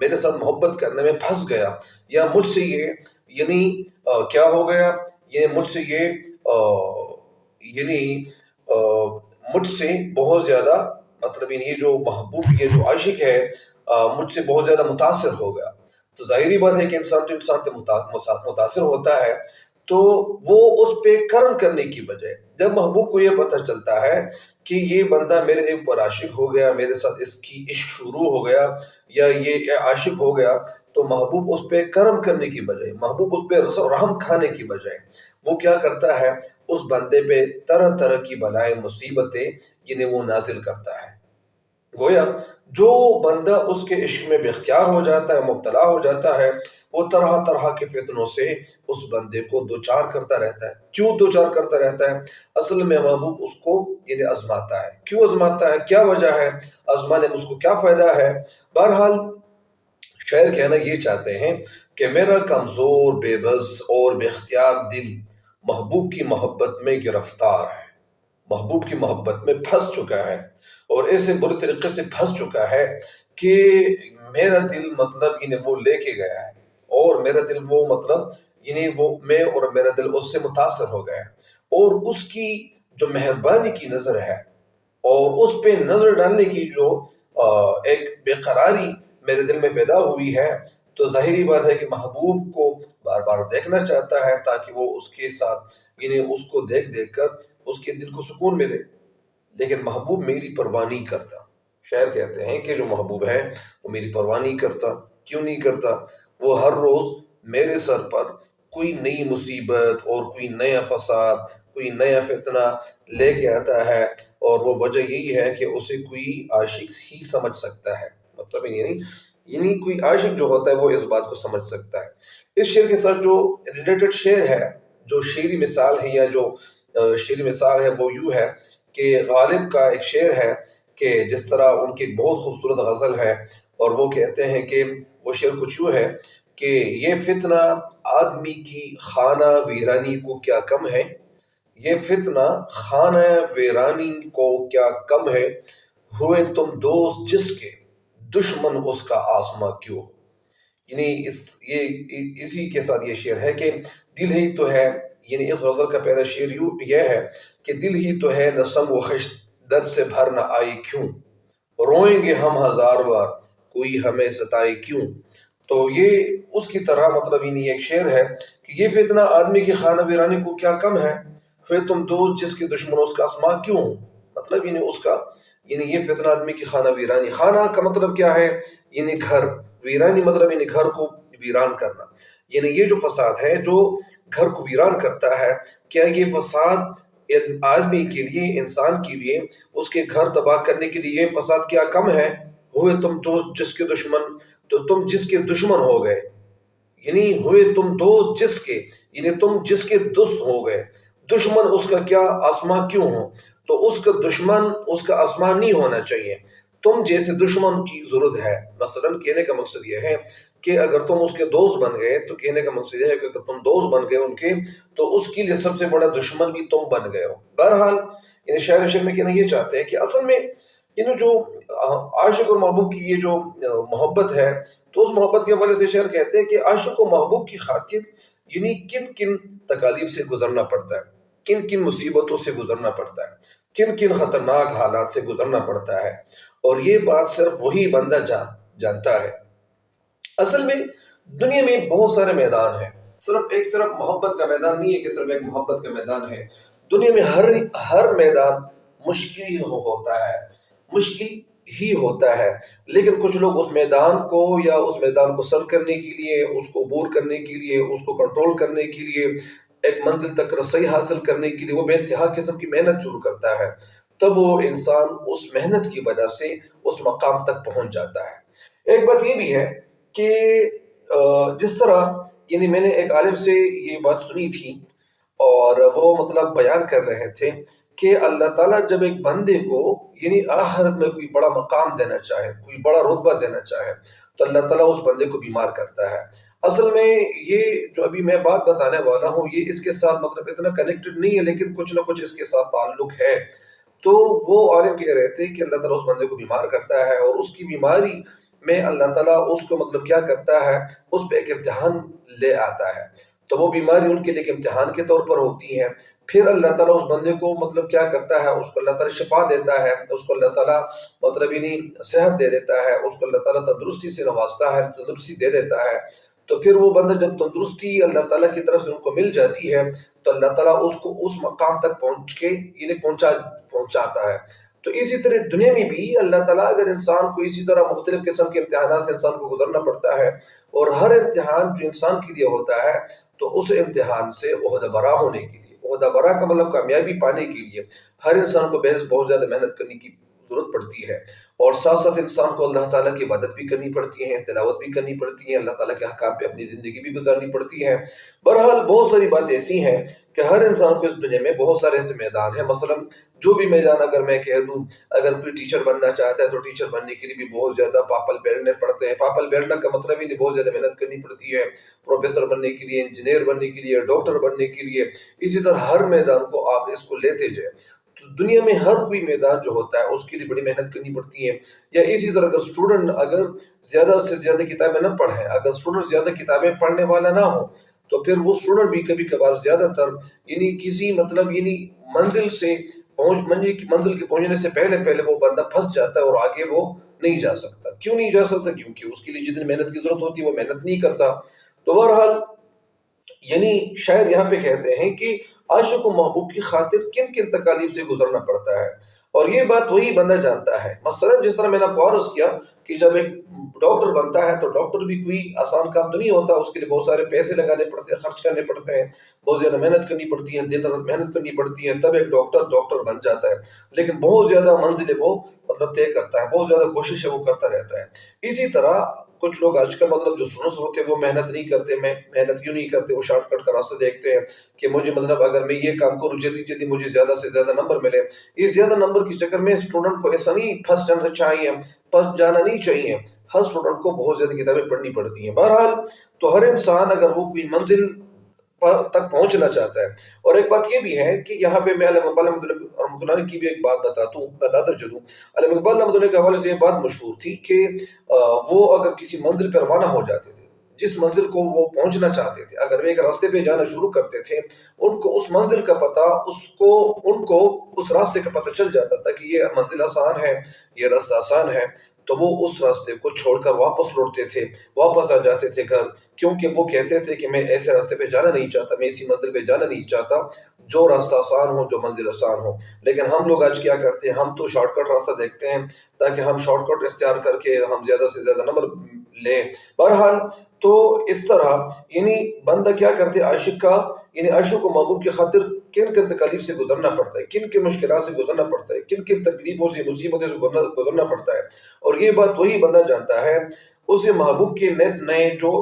میرے ساتھ محبت کرنے میں پھنس گیا، یا مجھ سے یہ یعنی کیا ہو گیا، یہ مجھ سے یہ یعنی مجھ سے بہت زیادہ مطلب یہ جو محبوب، یہ جو عاشق ہے مجھ سے بہت زیادہ متاثر ہو گیا. تو ظاہری بات ہے کہ انسان سے متاثر ہوتا ہے، تو وہ اس پہ کرم کرنے کی بجائے، جب محبوب کو یہ پتہ چلتا ہے کہ یہ بندہ میرے اوپر عاشق ہو گیا، میرے ساتھ اس کی عشق شروع ہو گیا یا یہ عاشق ہو گیا، تو محبوب اس پہ کرم کرنے کی بجائے، محبوب اس پہ رحم کھانے کی بجائے وہ کیا کرتا ہے، اس بندے پہ طرح طرح کی بلائیں مصیبتیں یعنی وہ نازل کرتا ہے. گویا جو بندہ اس کے عشق میں بے اختیار ہو جاتا ہے، مبتلا ہو جاتا ہے، وہ طرح طرح کے فتنوں سے اس بندے کو دوچار کرتا رہتا ہے. کیوں دوچار کرتا رہتا ہے؟ اصل میں محبوب اس کو یعنی آزماتا ہے. کیوں آزماتا ہے؟ کیا وجہ ہے آزمانے میں؟ اس کو کیا فائدہ ہے؟ بہرحال شاعر کہنا یہ چاہتے ہیں کہ میرا کمزور، بے بس اور بے اختیار دل محبوب کی محبت میں گرفتار ہے، محبوب کی محبت میں پھنس چکا ہے، اور ایسے برے طریقے سے پھنس چکا ہے کہ میرا دل مطلب انہیں وہ لے کے گیا ہے، اور میرا دل وہ مطلب یعنی وہ میں اور میرا دل اس سے متاثر ہو گیا ہے، اور اس کی جو مہربانی کی نظر ہے اور اس پہ نظر ڈالنے کی جو ایک بے قراری میرے دل میں پیدا ہوئی ہے، تو ظاہری بات ہے کہ محبوب کو بار بار دیکھنا چاہتا ہے تاکہ وہ اس کے ساتھ یعنی اس کو دیکھ دیکھ کر اس کے دل کو سکون ملے. لیکن محبوب میری پرواہ نہیں کرتا. شاعر کہتے ہیں کہ جو محبوب ہے وہ میری پرواہ نہیں کرتا. کیوں نہیں کرتا؟ وہ ہر روز میرے سر پر کوئی نئی مصیبت اور کوئی نیا فساد، کوئی نیا فتنہ لے کے آتا ہے، اور وہ وجہ یہی ہے کہ اسے کوئی عاشق ہی سمجھ سکتا ہے. مطلب یعنی کوئی عاشق جو ہوتا ہے وہ اس بات کو سمجھ سکتا ہے. اس شعر کے ساتھ جو ریلیٹڈ شعر ہے، جو شعری مثال ہے، یا جو شعری مثال ہے، وہ یوں ہے کہ غالب کا ایک شعر ہے کہ جس طرح ان کی بہت خوبصورت غزل ہے، اور وہ کہتے ہیں کہ وہ شعر کچھ یوں ہے کہ یہ فتنہ آدمی کی خانہ ویرانی کو کیا کم ہے، یہ فتنہ خانہ ویرانی کو کیا کم ہے، ہوئے تم دوست جس کے دشمن اس کا آسماں کیوں. یعنی اسی کے ساتھ یہ شعر ہے کہ دل ہی تو ہے، یعنی اس غزل کا پہلا شعر یہ ہے کہ دل ہی تو ہے نہ سنگ و خشت در سے بھر نہ آئی کیوں، روئیں گے ہم ہزار بار کوئی ہمیں ستائے کیوں. تو یہ اس کی طرح مطلب یعنی ایک شعر ہے کہ یہ فتنہ آدمی کی خانہ ویرانی کو کیا کم ہے، پھر تم دوست جس کے دشمن اس کا آسماں کیوں. مطلب یعنی اس کا یعنی یہ فتنہ آدمی کی خانہ ویرانی، خانہ کا مطلب کیا ہے؟ یعنی گھر، ویرانی مطلب یعنی گھر کو ویران کرنا. یعنی یہ جو فساد ہے جو گھر کو ویران کرتا ہے، کیا یہ فساد آدمی کے لیے، انسان کے لیے، اس کے گھر تباہ کرنے کے لیے یہ فساد کیا کم ہے؟ ہوئے تم دوست جس کے دشمن، تو تم جس کے دشمن ہو گئے، یعنی ہوئے تم دوست جس کے، یعنی تم جس کے دوست ہو گئے، دشمن اس کا کیا آسماں کیوں ہو. تو اس کا دشمن اس کا آسماں نہیں ہونا چاہیے، تم جیسے دشمن کی ضرورت ہے. مثلا کہنے کا مقصد یہ ہے کہ اگر تم اس کے دوست بن گئے، تو کہنے کا مقصد یہ ہے کہ اگر تم دوست بن گئے ان کے، تو اس کے لیے سب سے بڑا دشمن بھی تم بن گئے ہو. بہرحال یعنی شعر میں کہنا یہ چاہتے ہیں کہ اصل میں جو عاشق اور محبوب کی یہ جو محبت ہے، تو اس محبت کے حوالے سے شعر کہتے ہیں کہ عاشق و محبوب کی خاطر یعنی کن کن تکالیف سے گزرنا پڑتا ہے، کن کن مصیبتوں سے گزرنا پڑتا ہے، کن کن خطرناک حالات سے گزرنا پڑتا ہے، اور یہ بات صرف وہی بندہ جانتا ہے. اصل میں دنیا میں بہت سارے میدان ہیں، صرف محبت کا میدان نہیں ہے کہ صرف ایک محبت کا میدان ہے. دنیا میں ہر میدان مشکل ہی ہوتا ہے، لیکن کچھ لوگ اس میدان کو یا اس میدان کو سر کرنے کے لیے، اس کو عبور کرنے کے لیے، اس کو کنٹرول کرنے کے لیے، ایک منزل تک رسائی حاصل کرنے کے لیے وہ بے انتہا قسم کی محنت شروع کرتا ہے. تب وہ انسان اس محنت کی وجہ سے اس مقام تک پہنچ جاتا ہے. ایک بات یہ بھی ہے کہ جس طرح یعنی میں نے ایک عالم سے یہ بات سنی تھی، اور وہ مطلب بیان کر رہے تھے کہ اللہ تعالیٰ جب ایک بندے کو یعنی آخرت میں کوئی بڑا مقام دینا چاہے، کوئی بڑا رتبہ دینا چاہے، تو اللہ تعالیٰ اس بندے کو بیمار کرتا ہے. اصل میں یہ جو ابھی میں بات بتانے والا ہوں یہ اس کے ساتھ مطلب اتنا کنیکٹڈ نہیں ہے، لیکن کچھ نہ کچھ اس کے ساتھ تعلق ہے. تو وہ عالم کہہ رہے تھے کہ اللہ تعالیٰ اس بندے کو بیمار کرتا ہے، اور اس کی بیماری میں اللہ تعالیٰ اس کو مطلب کیا کرتا ہے، اس پہ ایک امتحان لے آتا ہے، تو وہ بیماری ان کے لیے ایک امتحان کے طور پر ہوتی ہے۔ پھر اللہ تعالیٰ اس بندے کو مطلب کیا کرتا ہے، اس کو اللہ تعالیٰ شفا دیتا ہے، اس کو اللہ تعالیٰ مطلب صحت دے دیتا ہے، اس کو اللہ تعالیٰ تندرستی سے نوازتا ہے، تندرستی دے دیتا ہے۔ تو پھر وہ بندہ جب تندرستی اللہ تعالیٰ کی طرف سے ان کو مل جاتی ہے تو اللہ تعالیٰ اس کو اس مقام تک پہنچ کے پہنچاتا ہے۔ تو اسی طرح دنیا میں بھی اللہ تعالیٰ اگر انسان کو اسی طرح مختلف قسم کے امتحانات سے انسان کو گزرنا پڑتا ہے، اور ہر امتحان جو انسان کے لیے ہوتا ہے تو اس امتحان سے عہدہ برا ہونے کے لیے، عہدہ برا کا مطلب کامیابی پانے کے لیے ہر انسان کو بہت زیادہ محنت کرنے کی ضرورت پڑتی ہے، اور ساتھ ساتھ انسان کو اللہ تعالیٰ کی عبادت بھی کرنی پڑتی ہے، تلاوت بھی کرنی پڑتی ہے، اللہ تعالیٰ کے احکام پہ اپنی زندگی بھی گزارنی پڑتی ہے۔ بہرحال بہت ساری باتیں ایسی ہیں کہ ہر انسان کو اس دنیا میں بہت سارے ایسے میدان ہیں، مثلا جو بھی میدان اگر میں کہہ دوں، اگر کوئی ٹیچر بننا چاہتا ہے تو ٹیچر بننے کے لیے بھی بہت زیادہ پاپل بیلنے پڑتے ہیں۔ پاپل بیلنا کا مطلب ہی بہت زیادہ محنت کرنی پڑتی ہے، پروفیسر بننے کے لیے، انجینئر بننے کے لیے، ڈاکٹر بننے کے لیے۔ اسی طرح ہر میدان کو آپ اس کو لیتے جائیں، دنیا میں ہر کوئی میدان جو ہوتا ہے اس کے لیے بڑی محنت کرنی پڑتی ہے۔ یا اسی طرح اگر اسٹوڈنٹ اگر زیادہ سے زیادہ کتابیں نہ پڑھیں، اگر اسٹوڈنٹ زیادہ کتابیں پڑھنے والا نہ ہو تو پھر وہ اسٹوڈنٹ بھی کبھی کبھار زیادہ تر کسی مطلب منزل سے منزل کے پہنچنے سے پہلے وہ بندہ پھنس جاتا ہے اور آگے وہ نہیں جا سکتا۔ کیوں نہیں جا سکتا؟ کیونکہ اس کے لیے جتنی محنت کی ضرورت ہوتی ہے وہ محنت نہیں کرتا۔ تو بہرحال شاید یہاں پہ کہتے ہیں کہ عاشق و محبوب کی خاطر کن کن تکالیف سے گزرنا پڑتا ہے، اور یہ بات وہی بندہ جانتا ہے۔ مثلا جس طرح میں نے آپ کو عرض کیا کہ جب ایک ڈاکٹر بنتا ہے تو ڈاکٹر بھی کوئی آسان کام تو نہیں ہوتا، اس کے لیے بہت سارے پیسے لگانے پڑتے ہیں، خرچ کرنے پڑتے ہیں، بہت زیادہ محنت کرنی پڑتی ہے، دن رات محنت کرنی پڑتی ہے، تب ایک ڈاکٹر بن جاتا ہے۔ لیکن بہت زیادہ منزلیں وہ طے کرتا ہے، بہت زیادہ کوششیں وہ کرتا رہتا ہے۔ اسی طرح کچھ لوگ آج کل جو اسٹوڈنٹس ہوتے ہیں وہ محنت نہیں کرتے۔ محنت کیوں نہیں کرتے؟ وہ شارٹ کٹ کا راستہ دیکھتے ہیں کہ مجھے اگر میں یہ کام کروں جلدی مجھے زیادہ سے زیادہ نمبر ملے۔ اس زیادہ نمبر کے چکر میں اسٹوڈنٹ کو ایسا نہیں پھنس جانا نہیں چاہیے۔ ہر اسٹوڈنٹ کو بہت زیادہ کتابیں پڑھنی پڑتی ہیں۔ بہرحال تو ہر انسان اگر وہ کوئی منزل تک پہنچنا چاہتا ہے، اور ایک بات یہ بھی ہے کہ یہاں پہ میں علامہ اقبال رحمۃ اللہ کی بھی ایک بات بتاتا چلوں۔ علامہ اقبال رحمۃ اللہ کے حوالے سے یہ بات مشہور تھی کہ وہ اگر کسی منزل پہ روانہ ہو جاتے تھے، جس منزل کو وہ پہنچنا چاہتے تھے، اگر وہ ایک راستے پہ جانا شروع کرتے تھے، ان کو اس منزل کا پتہ ان کو اس راستے کا پتہ چل جاتا تھا کہ یہ منزل آسان ہے، یہ راستہ آسان ہے، تو وہ اس راستے کو چھوڑ کر واپس لوٹتے تھے، واپس آ جاتے تھے گھر، کیونکہ وہ کہتے تھے کہ میں ایسے راستے پہ جانا نہیں چاہتا، میں اسی منزل پہ جانا نہیں چاہتا جو راستہ آسان ہو، جو منزل آسان ہو۔ لیکن ہم لوگ آج کیا کرتے ہیں؟ ہم تو شارٹ کٹ راستہ دیکھتے ہیں تاکہ ہم شارٹ کٹ اختیار کر کے ہم زیادہ سے زیادہ نمبر لیں۔ بہرحال تو اس طرح بندہ کیا کرتے؟ عاشق و محبوب کی خاطر کن کن تکالیف سے گزرنا پڑتا ہے، کن کن مشکلات سے گزرنا پڑتا ہے، کن کن تکلیفوں سے، مصیبتوں سے گزرنا پڑتا ہے، اور یہ بات وہی بندہ جانتا ہے۔ اسے محبوب کے نئے جو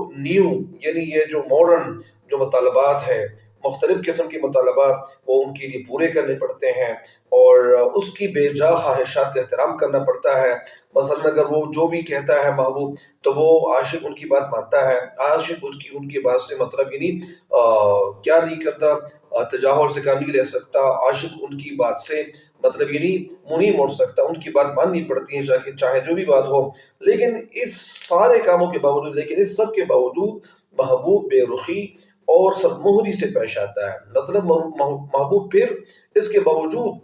یہ جو ماڈرن جو مطالبات ہیں، مختلف قسم کے مطالبات وہ ان کے لیے پورے کرنے پڑتے ہیں، اور اس کی بے جا خواہشات کا احترام کرنا پڑتا ہے۔ مثلا اگر وہ جو بھی کہتا ہے محبوب تو وہ عاشق ان کی بات مانتا ہے، عاشق ان کی بات سے مطلب کیا نہیں کرتا، تجاہل سے کام نہیں لے سکتا، عاشق ان کی بات سے مطلب منہ نہیں موڑ سکتا، ان کی بات ماننی پڑتی ہے چاہے جو بھی بات ہو۔ لیکن اس سارے کاموں کے باوجود، اس سب کے باوجود محبوب بے رخی اور سرمہری سے پیش آتا ہے۔ مطلب محبوب پھر اس کے باوجود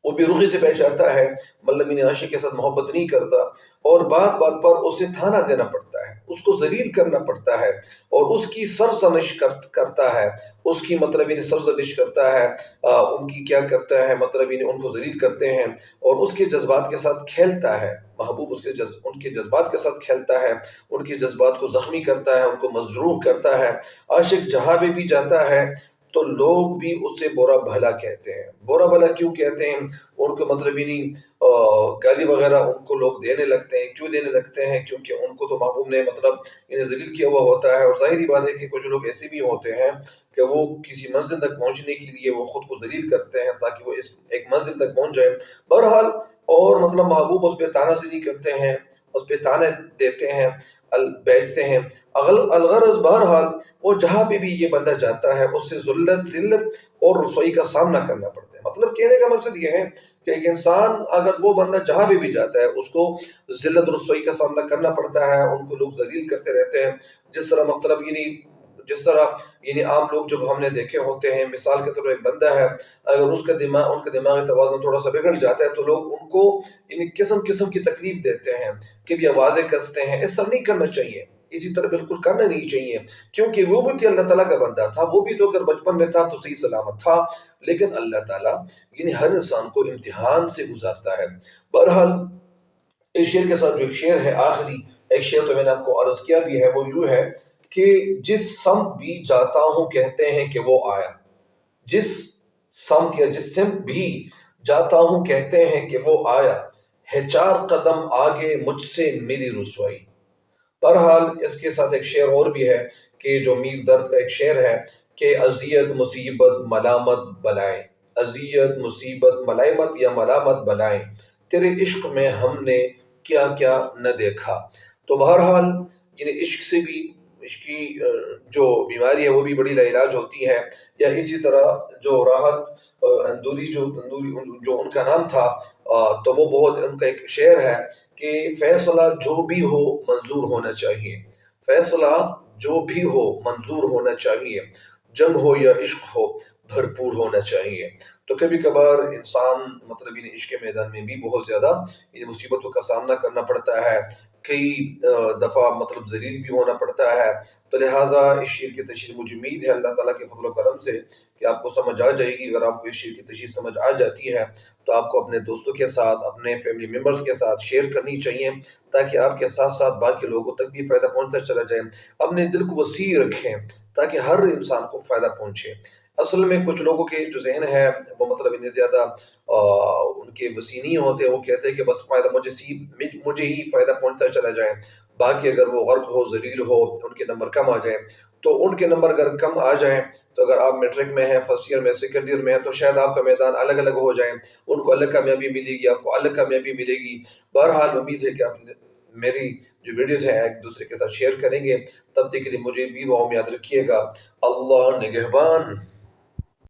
وہ بے رخی سے پیش آتا ہے، مطلب عاشق کے ساتھ محبت نہیں کرتا، اور بات بات پر اسے تھانا دینا پڑتا ہے، اس کو ذلیل کرنا پڑتا ہے، اور اس کی سرزنش کرتا ہے، اس کی مطلب سرزنش کرتا ہے، ان کی کیا کرتا ہے، مطلب ان کو ذلیل کرتے ہیں، اور اس کے جذبات کے ساتھ کھیلتا ہے۔ محبوب ان کے جذبات کے ساتھ کھیلتا ہے، ان کے جذبات کو زخمی کرتا ہے، ان کو مجروح کرتا ہے۔ عاشق جہاں بھی جاتا ہے تو لوگ بھی اسے برا بھلا کہتے ہیں۔ برا بھلا کیوں کہتے ہیں؟ ان کو مطلب گالی وغیرہ ان کو لوگ دینے لگتے ہیں۔ کیوں دینے لگتے ہیں؟ کیونکہ ان کو تو محبوب نے مطلب ذلیل کیا ہوا ہوتا ہے، اور ظاہری بات ہے کہ کچھ لوگ ایسے بھی ہوتے ہیں کہ وہ کسی منزل تک پہنچنے کے لیے وہ خود کو ذلیل کرتے ہیں تاکہ وہ اس ایک منزل تک پہنچ جائے۔ بہرحال اور مطلب محبوب اس پہ تانا زنی کرتے ہیں، اس پہ تانے دیتے ہیں، بیچتے ہیں۔ الغرض بہرحال وہ جہاں پہ بھی یہ بندہ جاتا ہے اس سے ذلت اور رسوائی کا سامنا کرنا پڑتا ہے۔ مطلب کہنے کا مقصد یہ ہے کہ ایک انسان اگر وہ بندہ جہاں بھی جاتا ہے اس کو ذلت رسوائی کا سامنا کرنا پڑتا ہے، ان کو لوگ ذلیل کرتے رہتے ہیں، جس طرح مطلب جس طرح عام لوگ جب ہم نے دیکھے ہوتے ہیں، مثال کے طور پر ایک بندہ ہے، اگر اس کا ان کا دماغی توازن تھوڑا سا بگڑ جاتا ہے تو لوگ ان کو قسم قسم کی تکلیف دیتے ہیں کہ بھی آوازیں کستے ہیں. اس طرح نہیں کرنا چاہیے، اسی طرح بالکل کرنا نہیں چاہیے، کیونکہ وہ بھی اللہ تعالیٰ کا بندہ تھا، وہ بھی تو اگر بچپن میں تھا تو صحیح سلامت تھا، لیکن اللہ تعالیٰ ہر انسان کو امتحان سے گزارتا ہے. بہرحال اس شعر کے ساتھ جو ایک شعر ہے، آخری ایک شعر تو میں نے آپ کو عرض کیا بھی ہے، وہ یوں ہے کہ جس سمت بھی جاتا ہوں کہتے ہیں کہ وہ آیا، جس سمت یا جس سمت بھی جاتا ہوں کہتے ہیں کہ وہ آیا، ہے 4 قدم آگے مجھ سے میری رسوائی. بہرحال اس کے ساتھ ایک شعر اور بھی ہے کہ جو میر درد کا ایک شعر ہے کہ اذیت مصیبت ملامت بلائیں، اذیت مصیبت ملامت یا ملامت بلائیں، تیرے عشق میں ہم نے کیا کیا نہ دیکھا. تو بہرحال عشق سے بھی، عشق کی جو بیماری ہے وہ بھی بڑی لاعلاج ہوتی ہے. یا اسی طرح جو راحت اندوری جو ان کا نام تھا، تو وہ بہت ان کا ایک شعر ہے کہ فیصلہ جو بھی ہو منظور ہونا چاہیے، فیصلہ جو بھی ہو منظور ہونا چاہیے، جنگ ہو یا عشق ہو بھرپور ہونا چاہیے. تو کبھی کبھار انسان مطلب عشق کے میدان میں بھی بہت زیادہ مصیبتوں کا سامنا کرنا پڑتا ہے، کئی دفعہ مطلب ذلیل بھی ہونا پڑتا ہے. تو لہٰذا اس شعر کی تشریح مجھے امید ہے اللہ تعالیٰ کے فضل و کرم سے کہ آپ کو سمجھ آ جائے گی. اگر آپ کو اس شعر کی تشریح سمجھ آ جاتی ہے تو آپ کو اپنے دوستوں کے ساتھ، اپنے فیملی ممبرز کے ساتھ شیئر کرنی چاہیے، تاکہ آپ کے ساتھ ساتھ باقی لوگوں تک بھی فائدہ پہنچتا چلا جائے. اپنے دل کو وسیع رکھیں تاکہ ہر انسان کو فائدہ پہنچے. اصل میں کچھ لوگوں کے جو ذہن ہے وہ مطلب انہیں زیادہ ان کے وسیع نہیں ہوتے، وہ کہتے ہیں کہ بس فائدہ مجھے ہی فائدہ پہنچتا چلا جائے، باقی اگر وہ غرق ہو، ذلیل ہو، ان کے نمبر کم آ جائیں. تو ان کے نمبر اگر کم آ جائیں تو اگر آپ میٹرک میں ہیں، فرسٹ ایئر میں، سیکنڈ ایئر میں ہیں، تو شاید آپ کا میدان الگ الگ ہو جائیں، ان کو الگ کامیابی ملے گی، آپ کو الگ کامیابی ملے گی. بہرحال امید ہے کہ آپ میری جو ویڈیوز ہیں ایک دوسرے کے ساتھ شیئر کریں گے. تب تک کے لیے مجھے بھی وہ یاد رکھیے گا. اللہ نگہبان.